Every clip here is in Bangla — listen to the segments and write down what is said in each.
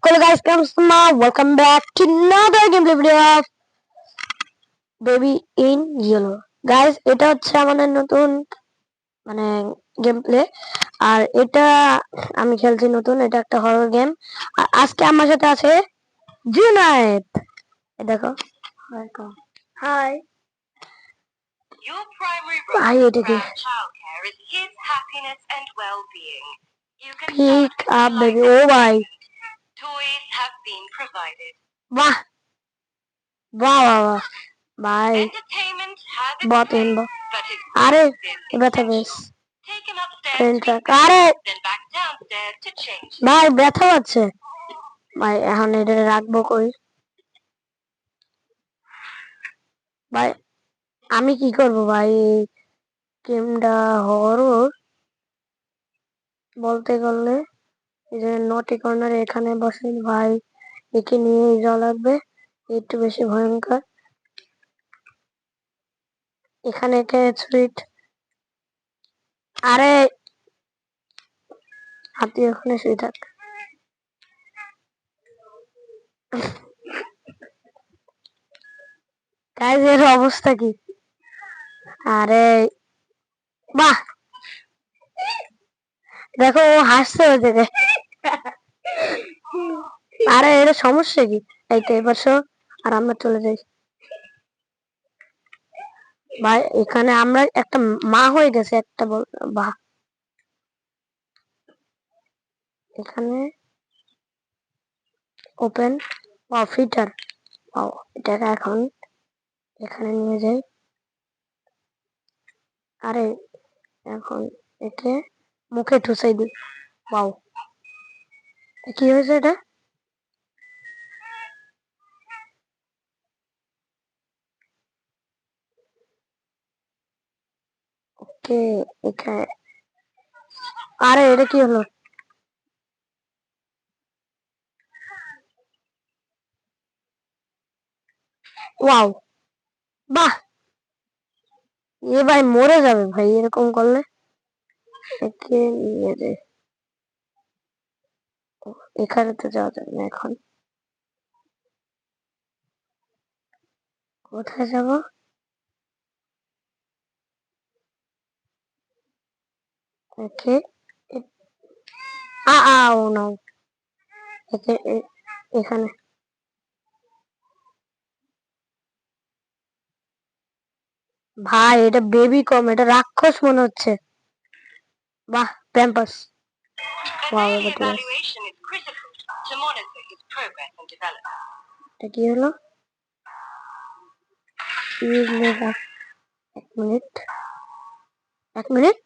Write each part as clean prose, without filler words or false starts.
Hello guys, welcome back to another gameplay video of Baby in Yellow. Guys, এটা হচ্ছে আমাদের নতুন মানে গেমপ্লে, আর এটা আমি খেলছি নতুন। এটা একটা হরর গেম। আর আজকে আমার সাথে আছে জুনায়েদ। দেখো, high. Your primary Hi, role Ediki. around childcare is his happiness and well-being. You can Pick start up, with baby. light Oh my. entertainment. Toys have been provided. বাহ বাহ বাহ বাহ ভাই, Entertainment has its বহুত place, ইনবো। but its আরে use is ব্যথা পেয়েছ। essential. Take him upstairs train to be track. fed, আরে then back downstairs to change. ভাই ব্যথা পাচ্ছে ভাই, এখন এটা রাখবো কই ভাই? আমি কি করব ভাই? গেমটা হরর বলতে গেলে এই যে নটি কর্নার এখানে বসে ভাই, একে নিয়ে যাওয়া লাগবে। একটু বেশি ভয়ঙ্কর। এখানে একে সুইট। আরে হাতি ওখানে শুয়ে থাক। গাইস, এর অবস্থা কি? আরে বাহ, দেখো ও হাসছে ওই জায়গায়। আরে এর সমস্যা কি? এই তো এবার শো, আর আমরা চলে যাই ভাই। এখানে আমরা একটা মা হয়ে গেছে একটা বাহ। এখানে ওপেন ফিটার। এটাকে এখন এখানে নিয়ে যাই। আরে এখন একে মুখে ঠুসাই দিই। ওয়াও, কি হয়েছে এটা? ওকে, এখানে। আরে এটা কি হলো? ওয়াও, বাহ। এ ভাই মরে যাবে ভাই এরকম করলে। একে নিয়ে যাই। এখানে তো যাওয়া যাবে না এখন। কোথায় যাব? একে ও নো, একে এখানে। ভাই এটা বেবি কম, এটা রাক্ষস মনে হচ্ছে। বাহ, প্যাম্পাস। A ওয়াও, daily এটা ঠিক আছে। evaluation is critical to monitor his progress and development. এটা কি হলো? Use lever. এক মিনিট, এক মিনিট।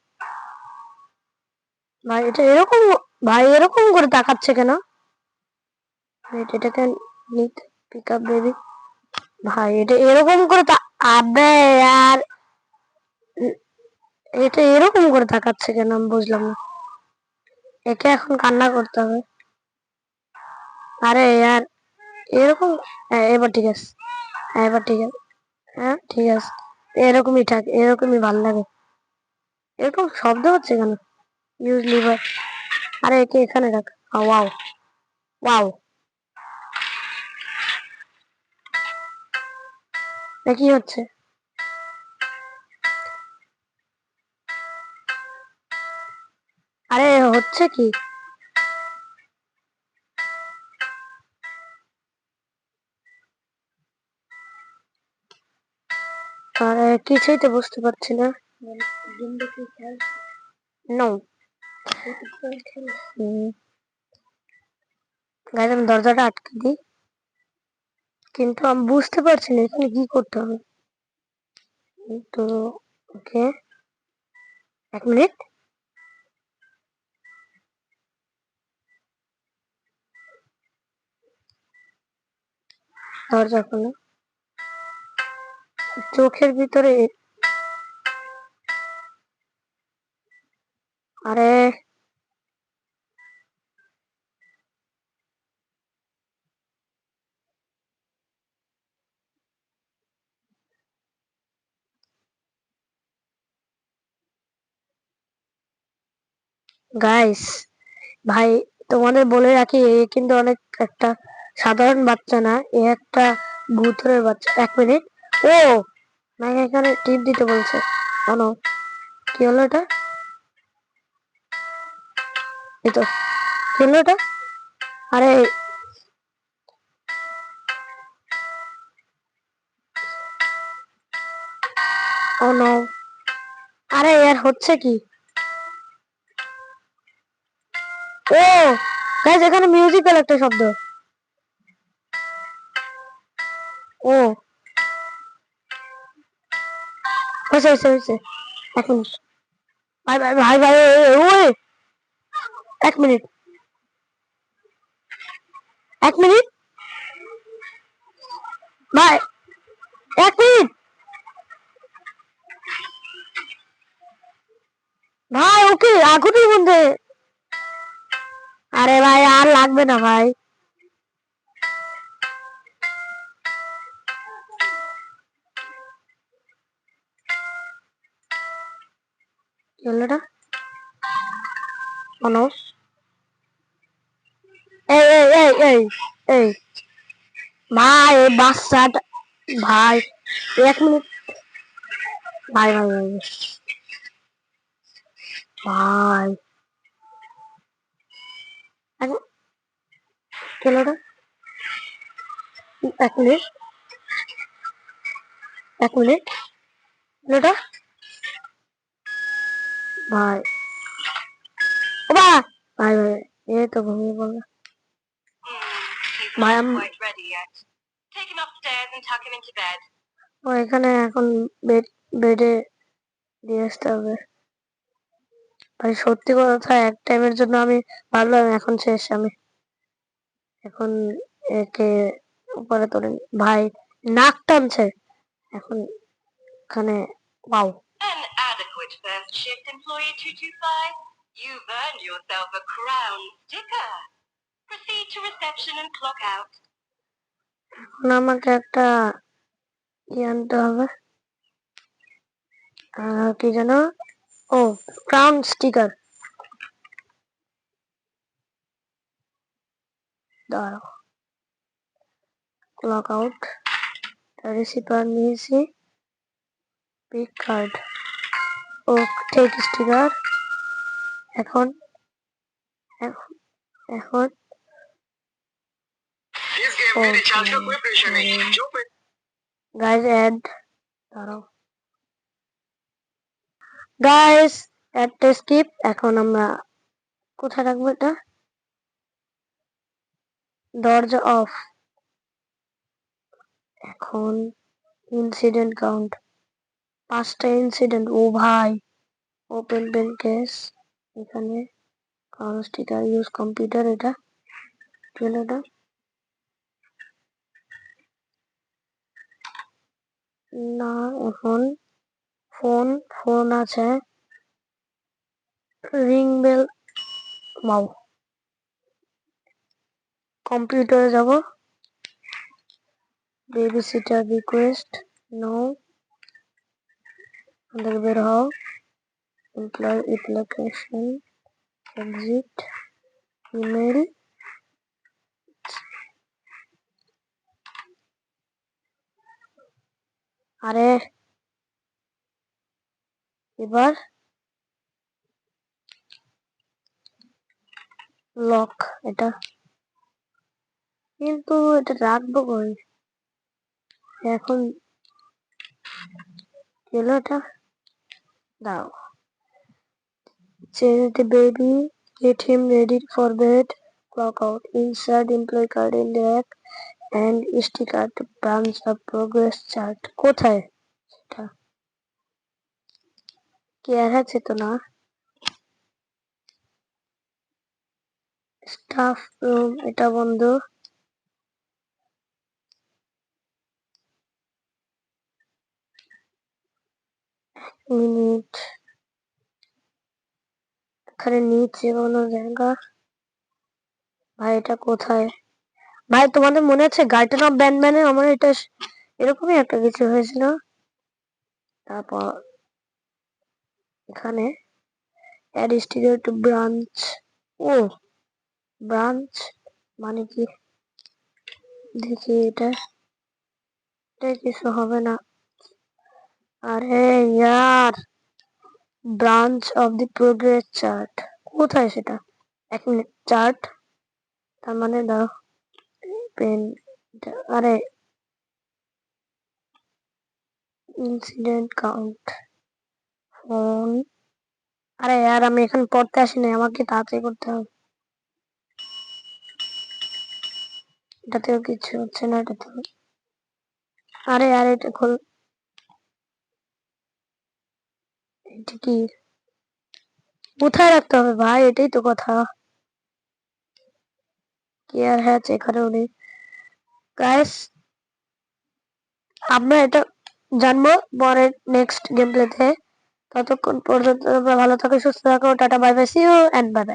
ভাই এটা এরকম, ভাই এরকম করে তাকাচ্ছে কেন? এটাকে নিতে পিক আপ বেবি। ভাই এটা এরকম করে আবে আর এটা এরকম করে তাকাচ্ছে কেন আমি বুঝলাম না। একে এখন কান্না করতে হবে। আরে ইয়ার এরকম। এবার ঠিক আছে। এবার ঠিক আছে। হ্যাঁ ঠিক আছে, এরকমই থাক, এরকমই ভালো লাগে। এরকম শব্দ হচ্ছে কেন? Use liver. আরে একে এখানে রাখ। ওয়াও ওয়াও, কি হচ্ছে? আরে হচ্ছে কি? আরে কিছুই তো বুঝতে পারছি না। নো। গাইজ আমি দরজাটা আটকে দিই, কিন্তু আমি বুঝতে পারছি না এখানে কি করতে হবে। তো ওকে, এক মিনিট। দরজা খোলো। চোখের ভিতরে। আরে গাইস, ভাই তোমাদের বলে রাখি, এ কিন্তু অনেক একটা সাধারণ বাচ্চা না, এ একটা ভূতের বাচ্চা। 1 মিনিট। ও আমাকে এখানে টিপ দিতে বলছে। জানো কি হলো এটা? এই তো কি হলো এটা? আরে ও নো, আরে এর হচ্ছে কি? ও গাইস, এখানে মিউজিক্যাল একটা শব্দ। ও হয়েছে হয়েছে হয়েছে। 1 মিনিট। ভাই ভাই ভাই ভাই, ওই 1 মিনিট। 1 মিনিট ভাই, 1 মিনিট ভাই। ওকে আগুনের মধ্যে। আরে ভাই আর লাগবে না ভাই। কি হলো এটা? ও নো, এই এই এই এই এই ভাই, এই বাচ্চাটা ভাই। 1 মিনিট ভাই ভাই ভাই ভাই। কি হলো এটা? 1 মিনিট 1 মিনিট। এটা ভাই, ও বা ভাই ভাই, এই তো ঘুমিয়ে পড়লো He's ভাই। not quite ready yet. Take him upstairs and tuck him into bed. ও এখানে এখন বেডে দিয়ে আসতে হবে ভাই। সত্যি কথা, এক টাইমের জন্য আমি ভাবলাম এখন শেষ আমি। এখন একে উপরে তোলেন ভাই, নাক টানছে এখন এখানে। পাও An adequate first shift, employee 225. You've earned yourself a crown sticker. Proceed to reception and clock out. এখন আমাকে একটা আনতে হবে। কি যেন, ও ক্রাউন স্টিকার। দাঁড়াও, ক্লক আউট, রিসিপার নিয়েছি, পিক কার্ড, ও টেক স্টিকার। এখন এখন এখন গাইজ অ্যাড, দাঁড়াও গাইজ, অ্যাডটা স্কিপ। এখন আমরা কোথায় রাখবো এটা? দরজা অফ। এখন ইনসিডেন্ট কাউন্ট 5টা ইনসিডেন্ট। ও ভাই, ওপেন পেন কেস, এখানে কারণ স্টিকার ইউজ কম্পিউটার। এটা কি হলো এটা? না, এখন ফোন ফোন আছে, রিং বেল। ওয়াও, কম্পিউটারে যাব, বেবি সিটার রিকোয়েস্ট, নো, আমাদের বের হও, এমপ্লয় অ্যাপ্লিকেশন, এক্সিট, ইমেল। আরে এবার লক এটা, কিন্তু এটা রাখবো কই এখন? কি হলো এটা? দাও, change the baby, get him ready for bed, clock out, insert employee card in the rack, and sticker to branch the progress chart. কোথায় এটা? কেয়ার আছে তো না? স্টাফ রুম, এটা বন্ধ। মিনিট, এখানে নিচে কোনো জায়গা? ভাই এটা কোথায়? ভাই তোমাদের মনে আছে গার্ডেন অফ ব্যান্ডম্যানে আমার এটা এরকমই একটা কিছু হয়েছিল। তারপর এখানে অ্যাড স্টিকার টু ব্রাঞ্চ। ও ব্রাঞ্চ মানে কি? দেখি এটা কিছু হবে না। আরে ইয়ার, branch of the progress chart কোথায় সেটা? 1 মিনিট, চার্ট তার মানে দাও পেন। আরে ইনসিডেন্ট কাউন্ট ফোন। আরে यार আমি এখানে পড়তে আসিনি, আমাকে তাড়াতাড়ি করতে হবে। এটাতেও কিছু হচ্ছে না, এটাতেও। আরে यार এটা খোল। এটা কি কোথায় রাখতে হবে ভাই? এটাই তো কথা। কি আর হ্যাঁ এখানেও নেই। গাইস আমরা এটা জানবো পরের নেক্সট গেম প্লেতে। ততক্ষণ পর্যন্ত তোমরা ভালো থাকো, সুস্থ থাকো, tata bye bye, see you and bye by.